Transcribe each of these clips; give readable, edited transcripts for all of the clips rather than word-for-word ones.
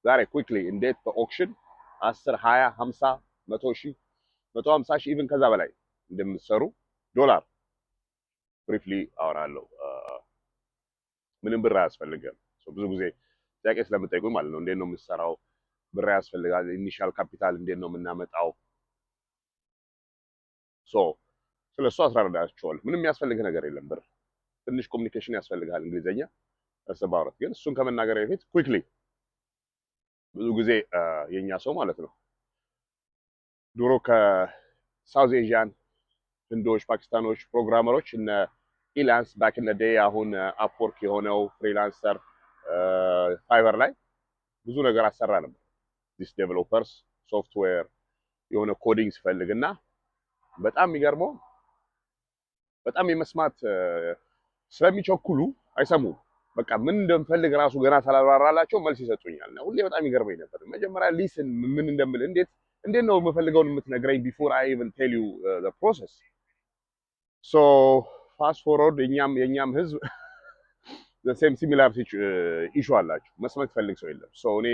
ዛሬ ኩዊክሊ እንዴት በኦክሽን 10 20 50 100 ሺህ 150 ሺህ ኢቭን ከዛ በላይ እንደምትሰሩ ዶላር ብሪፍሊ አወራለሁ። ምንም ብር አያስፈልግም። ብዙ ጊዜ ጥያቄ ስለምጠይቁኝ ማለት ነው እንዴት ነው የምትሰራው? ብር ያስፈልጋል። ኢኒሻል ካፒታል እንዴት ነው የምናመጣው? ስለሱ አስረዳቸዋለሁ። ምንም የሚያስፈልግ ነገር የለም። ብር ትንሽ ኮሚኒኬሽን ያስፈልጋል፣ እንግሊዘኛ እርስ በርስ ግን እሱን ከመናገር በፊት ኩዊክሊ ብዙ ጊዜ የኛ ሰው ማለት ነው ድሮ ከሳውዝ ኤዥያን ህንዶች፣ ፓኪስታኖች ፕሮግራመሮች እነ ኢላንስ ባክ ኢን ዴይ አሁን አፕወርክ የሆነው ፍሪላንሰር ፋይበር ላይ ብዙ ነገር አሰራ ነበር። ዲስ ዴቨሎፐርስ ሶፍትዌር የሆነ ኮዲንግ ሲፈልግና በጣም የሚገርመው በጣም የመስማት ስለሚቸኩሉ አይሰሙም። በቃ ምን እንደምፈልግ ራሱ ገና ሳላብራራላቸው መልስ ይሰጡኛል። ሁሌ በጣም ይገርመኝ ነበር። መጀመሪያ ሊስን ምን እንደምል እንዴት ነው የምፈልገውን የምትነግረኝ ቢፎር አይ ኢቭን ቴል ዩ ዘ ፕሮሰስ። ሶ ፋስት ፎርወርድ የኛም ህዝብ ዘ ሴም ሲሚላር ኢሹ አላቸው። መስማት ፈልግ ሰው የለም። ሶ እኔ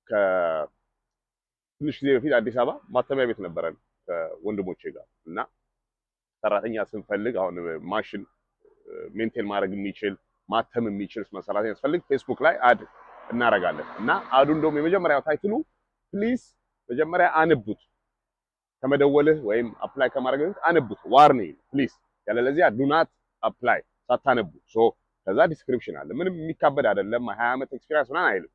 ከትንሽ ጊዜ በፊት አዲስ አበባ ማተሚያ ቤት ነበረን ከወንድሞቼ ጋር እና ሰራተኛ ስንፈልግ አሁን ማሽን ሜንቴን ማድረግ የሚችል ማተም የሚችል ሰራተኛ ስንፈልግ ፌስቡክ ላይ አድ እናረጋለን እና አዱ እንደውም የመጀመሪያው ታይትሉ ፕሊዝ መጀመሪያ አንቡት፣ ከመደወልህ ወይም አፕላይ ከማድረግ አንቡት፣ ዋርኒንግ ፕሊዝ፣ ያለለዚያ ዱ ናት አፕላይ ሳታነቡ። ከዛ ዲስክሪፕሽን አለ። ምንም የሚካበድ አይደለም። 20 ዓመት ኤክስፒሪየንስ ምናምን አይልም።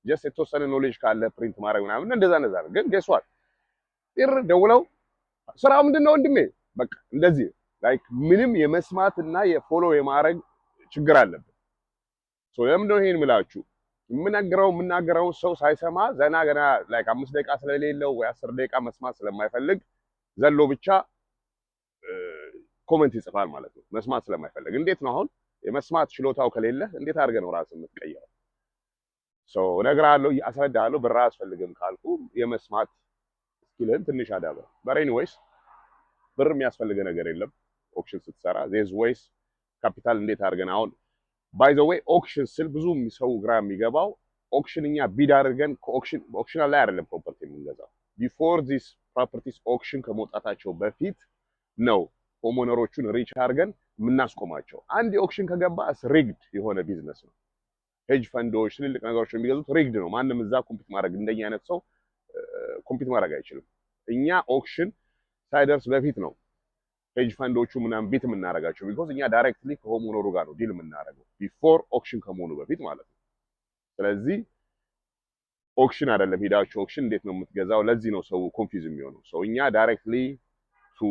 ጀስት የተወሰነ ኖሌጅ ካለ ፕሪንት ማድረግ ምናምን እንደዛ ነው። ግን ጌስ ዋት ደውለው ስራው ምንድነው ወንድሜ፣ በቃ እንደዚህ ላይክ ምንም የመስማት እና የፎሎ የማድረግ ችግር አለበት። ለምንድነው ይሄን ምላችሁ? የምናገረው ሰው ሳይሰማ ዘና ገና ላይክ 5 ደቂቃ ስለሌለው ወይ 10 ደቂቃ መስማት ስለማይፈልግ ዘሎ ብቻ ኮሜንት ይጽፋል ማለት ነው። መስማት ስለማይፈልግ እንዴት ነው አሁን የመስማት ችሎታው ከሌለ እንዴት አድርገህ ነው ራስን የምትቀይረው? እነግርሃለሁ፣ አስረዳሃለሁ። ብር አያስፈልግም ካልኩ የመስማት ስኪልን ትንሽ አዳብር። ኤኒዌይስ ብር የሚያስፈልገ ነገር የለም። ኦክሽን ስትሰራ ዜዝ ዌይስ ካፒታል እንዴት አድርገን አሁን ባይ ዘ ዌይ ኦክሽን ስል ብዙ ሰው ግራ የሚገባው ኦክሽን እኛ ቢድ አድርገን ኦክሽን ላይ አይደለም ፕሮፐርቲ የምንገዛው። ቢፎር ዚስ ፕሮፐርቲስ ኦክሽን ከመውጣታቸው በፊት ነው ሆሞነሮቹን ሪች አድርገን የምናስቆማቸው። አንድ ኦክሽን ከገባ ሪግድ የሆነ ቢዝነስ ነው። ሄጅ ፈንዶች ትልልቅ ነገሮች የሚገዙት ሪግድ ነው። ማንም እዛ ኮምፒት ማድረግ እንደኛ አይነት ሰው ኮምፒት ማድረግ አይችልም። እኛ ኦክሽን ሳይደርስ በፊት ነው ሄጅ ፈንዶቹ ምናምን ቢት የምናደርጋቸው። ቢኮዝ እኛ ዳይሬክትሊ ከሆሞነሩ ጋር ነው ዲል የምናደርገው ቢፎር ኦክሽን ከመሆኑ በፊት ማለት ነው። ስለዚህ ኦክሽን አይደለም ሄዳችሁ ኦክሽን እንዴት ነው የምትገዛው? ለዚህ ነው ሰው ኮንፊውዝ የሚሆነው። እኛ ዳይሬክትሊ ቱ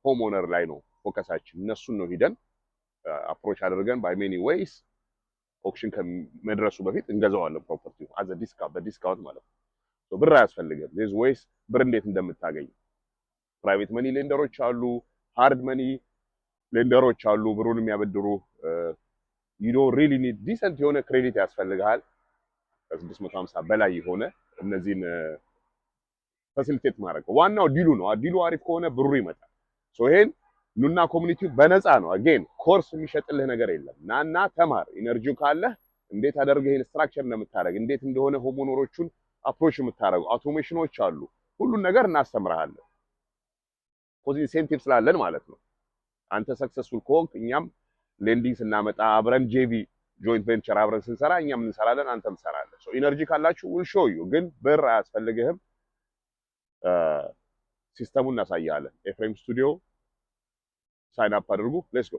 ሆሞነር ላይ ነው ፎከሳችን። እነሱን ነው ሂደን አፕሮች አድርገን ባይ ሜኒ ዌይስ ኦክሽን ከመድረሱ በፊት እንገዛዋለን ፕሮፐርቲው አዘ በዲስካውንት ማለት ነው። ብር አያስፈልግም። ዚስ ዌይስ ብር እንዴት እንደምታገኝ ፕራይቬት መኒ ሌንደሮች አሉ፣ ሃርድ መኒ ሌንደሮች አሉ፣ ብሩን የሚያበድሩ ዩ ዶንት ሪሊ ኒድ ዲሰንት የሆነ ክሬዲት ያስፈልጋል። ከ650 በላይ የሆነ እነዚህን ፋሲሊቴት ማድረግ ዋናው ዲሉ ነው። ዲሉ አሪፍ ከሆነ ብሩ ይመጣል። ይሄን ኑና ኮሚኒቲው በነፃ ነው። አጌን ኮርስ የሚሸጥልህ ነገር የለም። ናና ተማር። ኢነርጂው ካለህ እንዴት አደርገህ ይሄን ስትራክቸር እንደምታደርግ እንዴት እንደሆነ ሆሞኖሮቹን አፕሮች የምታደርጉ አውቶሜሽኖች አሉ። ሁሉን ነገር እናስተምርሃለን። ኮዚ ኢንሴንቲቭ ስላለን ማለት ነው። አንተ ሰክሰስፉል ከሆንክ እኛም ሌንዲንግ ስናመጣ አብረን ጄቪ ጆይንት ቬንቸር አብረን ስንሰራ እኛም እንሰራለን፣ አንተም ትሰራለህ። ኢነርጂ ካላችሁ ዊል ሾው ዩ። ግን ብር አያስፈልግህም። ሲስተሙን እናሳያለን። ኤፍሬም ስቱዲዮ ሳይን አፕ አድርጉ። ሌትስ ጎ